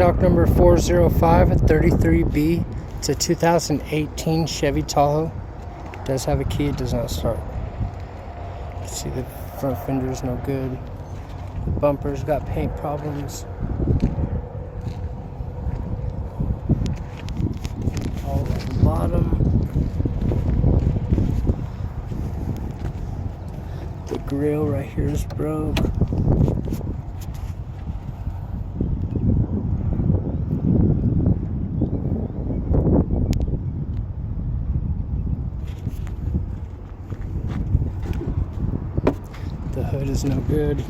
stock number 40533B. It's a 2018 Chevy Tahoe. It does have a key, it does not start. You can see the front fender is no good. The bumper's got paint problems. All at the bottom. The grill right here is broke. The hood is no good.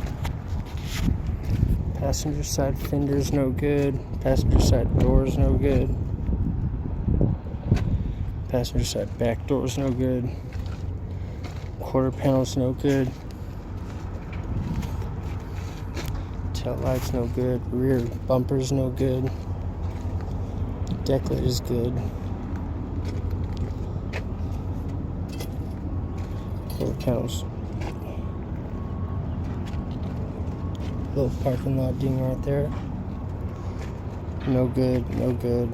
Passenger side fender is no good. Passenger side door is no good. Passenger side back door is no good. Quarter panel is no good. Tail light's no good. Rear bumper is no good. Deck lid is good. Quarter panels. Little parking lot ding right there. No good, no good.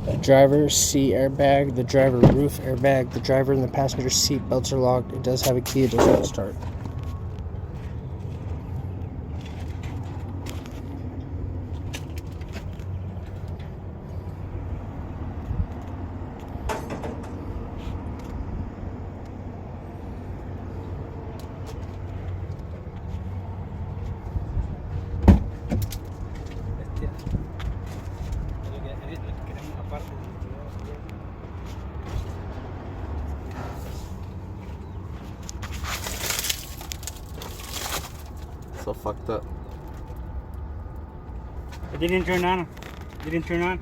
The driver seat airbag, the driver roof airbag, the driver and the passenger seat belts are locked. It does have a key, it does not start. So fucked up. It didn't turn on. Didn't turn on.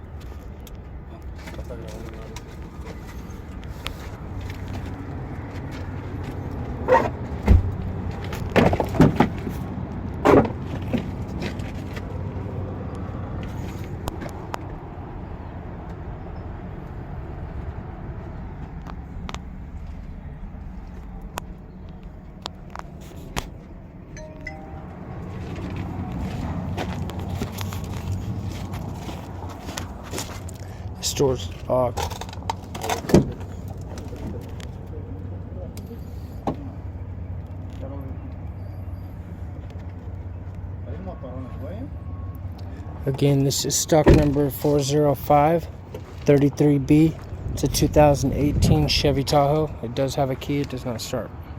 This door's locked. Again, this is stock number 40533B. It's a 2018 Chevy Tahoe. It does have a key, it does not start.